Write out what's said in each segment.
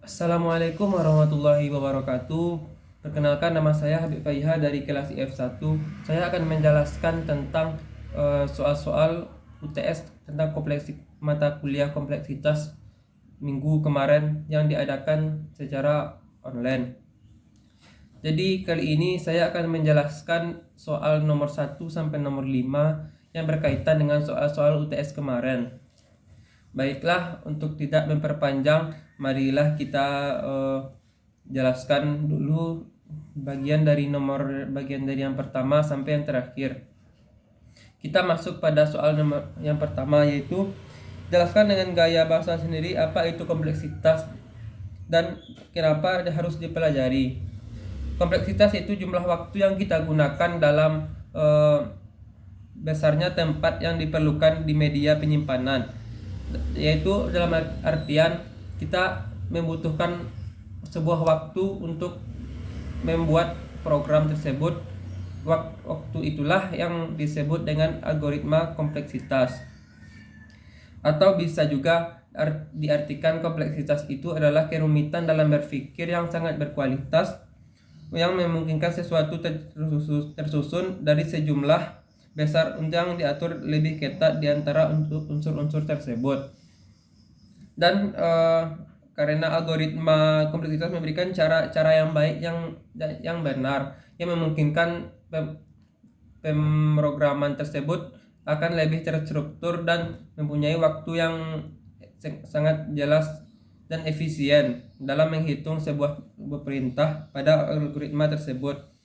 Assalamualaikum warahmatullahi wabarakatuh. Perkenalkan, nama saya Habib Faiha dari kelas IF1. Saya akan menjelaskan tentang soal-soal UTS tentang mata kuliah kompleksitas minggu kemarin yang diadakan secara online. Jadi kali ini saya akan menjelaskan soal nomor 1 sampai nomor 5 yang berkaitan dengan soal-soal UTS kemarin. Baiklah, untuk tidak memperpanjang, marilah kita jelaskan dulu bagian dari yang pertama sampai yang terakhir. Kita masuk pada soal nomor yang pertama, yaitu jelaskan dengan gaya bahasa sendiri apa itu kompleksitas dan kenapa harus dipelajari. Kompleksitas itu jumlah waktu yang kita gunakan dalam besarnya tempat yang diperlukan di media penyimpanan, yaitu dalam artian kita membutuhkan sebuah waktu untuk membuat program tersebut. Waktu itulah yang disebut dengan algoritma kompleksitas. Atau bisa juga diartikan kompleksitas itu adalah kerumitan dalam berpikir yang sangat berkualitas, yang memungkinkan sesuatu tersusun dari sejumlah besar yang diatur lebih ketat di antara unsur-unsur tersebut. Dan karena algoritma kompleksitas memberikan cara yang baik, yang benar, yang memungkinkan pemrograman tersebut akan lebih terstruktur dan mempunyai waktu yang sangat jelas dan efisien dalam menghitung sebuah perintah pada algoritma tersebut.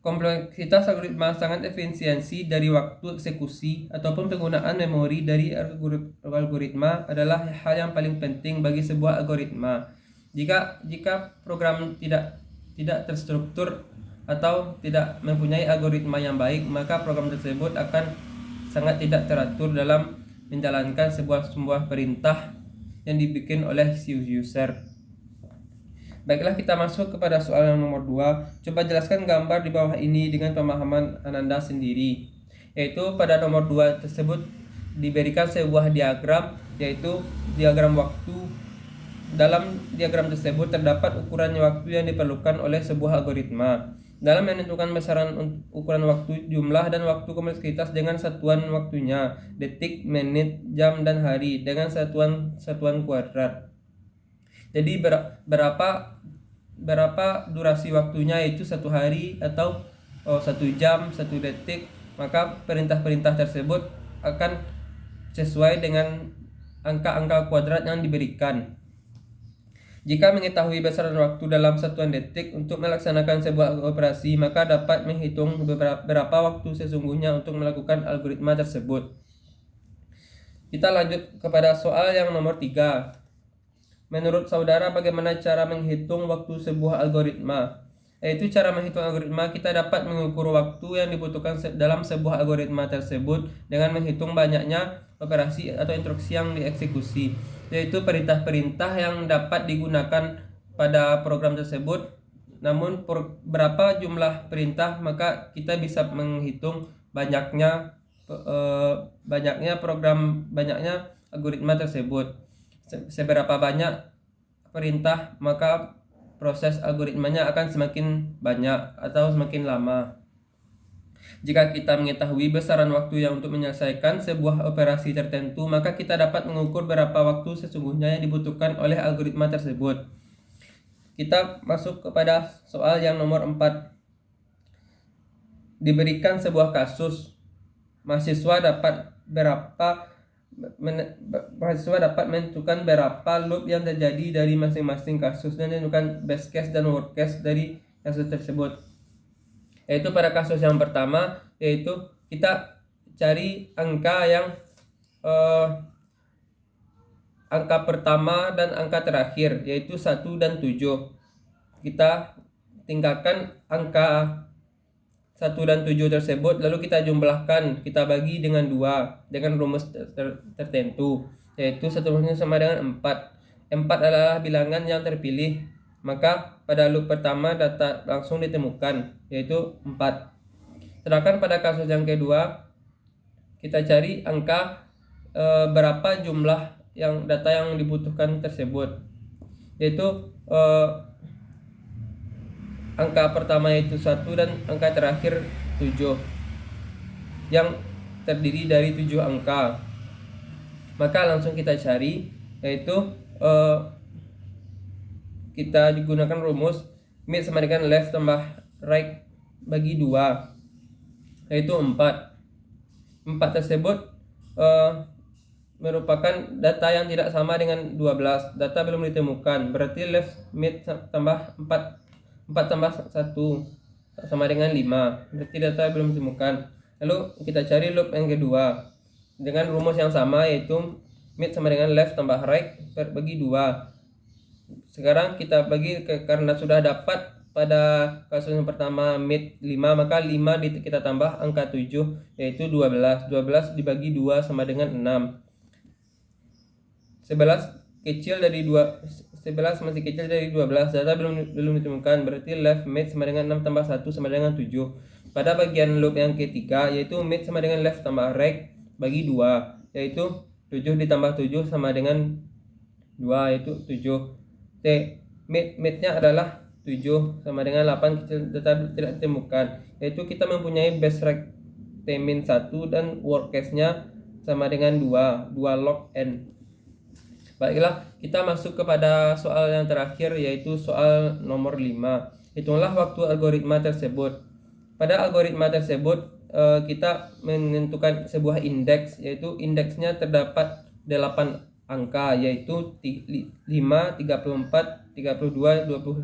Kompleksitas algoritma sangat efisiensi dari waktu eksekusi ataupun penggunaan memori dari algoritma adalah hal yang paling penting bagi sebuah algoritma. Jika program tidak terstruktur atau tidak mempunyai algoritma yang baik, maka program tersebut akan sangat tidak teratur dalam menjalankan sebuah perintah yang dibikin oleh si user. Baiklah, kita masuk kepada soal yang nomor 2. Coba jelaskan gambar di bawah ini dengan pemahaman Ananda sendiri. Yaitu pada nomor 2 tersebut diberikan sebuah diagram, yaitu diagram waktu. Dalam diagram tersebut terdapat ukuran waktu yang diperlukan oleh sebuah algoritma. Dalam menentukan besaran ukuran waktu, jumlah dan waktu kompleksitas dengan satuan waktunya, detik, menit, jam, dan hari dengan satuan kuadrat. Jadi berapa durasi waktunya, yaitu 1 hari atau 1 jam, 1 detik, maka perintah-perintah tersebut akan sesuai dengan angka-angka kuadrat yang diberikan. Jika mengetahui besaran waktu dalam satuan detik untuk melaksanakan sebuah operasi, maka dapat menghitung berapa waktu sesungguhnya untuk melakukan algoritma tersebut. Kita lanjut kepada soal yang nomor 3. Menurut saudara, bagaimana cara menghitung waktu sebuah algoritma? Yaitu cara menghitung algoritma, kita dapat mengukur waktu yang dibutuhkan dalam sebuah algoritma tersebut dengan menghitung banyaknya operasi atau instruksi yang dieksekusi, yaitu perintah-perintah yang dapat digunakan pada program tersebut. Namun berapa jumlah perintah, maka kita bisa menghitung banyaknya algoritma tersebut. Seberapa banyak perintah, maka proses algoritmanya akan semakin banyak atau semakin lama. Jika kita mengetahui besaran waktu yang untuk menyelesaikan sebuah operasi tertentu, maka kita dapat mengukur berapa waktu sesungguhnya yang dibutuhkan oleh algoritma tersebut. Kita masuk kepada soal yang nomor 4. Diberikan sebuah kasus, mahasiswa dapat menentukan berapa loop yang terjadi dari masing-masing kasus dan menentukan best case dan worst case dari kasus tersebut. Yaitu pada kasus yang pertama, yaitu kita cari angka pertama dan angka terakhir, yaitu 1 dan 7. Kita tinggalkan angka 1 dan 7 tersebut, lalu kita jumlahkan, kita bagi dengan 2 dengan rumus tertentu, yaitu 1 sama dengan 4. 4 adalah bilangan yang terpilih, maka pada loop pertama data langsung ditemukan, yaitu 4. Sedangkan pada kasus yang kedua, kita cari angka berapa jumlah data yang dibutuhkan tersebut. yaitu angka pertama itu 1 dan angka terakhir 7 yang terdiri dari 7 angka. Maka langsung kita cari, yaitu kita digunakan rumus mid sama dengan left tambah right bagi 2, yaitu 4. 4 tersebut merupakan data yang tidak sama dengan 12. Data belum ditemukan, berarti left mid tambah 4 tambah 1 sama dengan 5, berarti data belum ditemukan. Lalu kita cari loop yang kedua dengan rumus yang sama, yaitu mid sama dengan left tambah right bagi 2. Sekarang kita bagi karena sudah dapat pada kasus yang pertama mid 5, maka 5 kita tambah angka 7, yaitu 12. 12 dibagi 2 sama dengan 6. 11 kecil dari 11 masih kecil dari 12. Data belum ditemukan, berarti left mid sama dengan 6 tambah 1 sama dengan 7. Pada bagian loop yang ketiga, yaitu mid sama dengan left tambah right bagi 2, yaitu 7 ditambah 7 sama dengan 2, yaitu 7. Midnya adalah 7 sama dengan 8, kecil data tidak ditemukan, yaitu kita mempunyai base rectemin 1 dan worst case-nya sama dengan 2 log n. Baiklah, kita masuk kepada soal yang terakhir, yaitu soal nomor 5. Hitunglah waktu algoritma tersebut. Pada algoritma tersebut kita menentukan sebuah indeks, yaitu indeksnya terdapat 8 angka, yaitu 5, 34, 32, 25,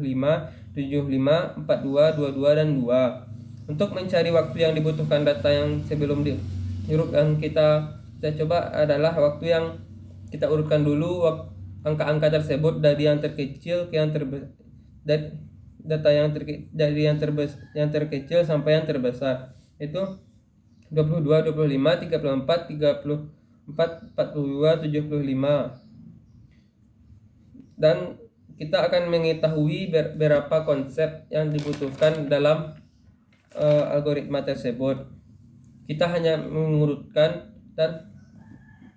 75, 42, 22, dan 2. Untuk mencari waktu yang dibutuhkan data yang sebelum diurutkan, kita coba adalah waktu yang kita urutkan dulu angka-angka tersebut dari yang terkecil ke yang terbesar, data dari yang terkecil sampai yang terbesar, itu 22, 25, 34, 34, 42, 75. Dan kita akan mengetahui berapa konsep yang dibutuhkan dalam algoritma tersebut. Kita hanya mengurutkan dan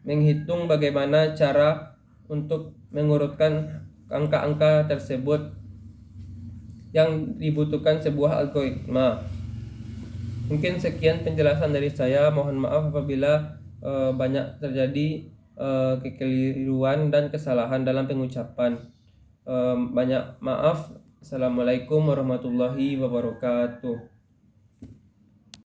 menghitung bagaimana cara untuk mengurutkan angka-angka tersebut yang dibutuhkan sebuah algoritma. Mungkin sekian penjelasan dari saya. Mohon maaf apabila banyak terjadi kekeliruan dan kesalahan dalam pengucapan. Banyak maaf. Assalamualaikum warahmatullahi wabarakatuh.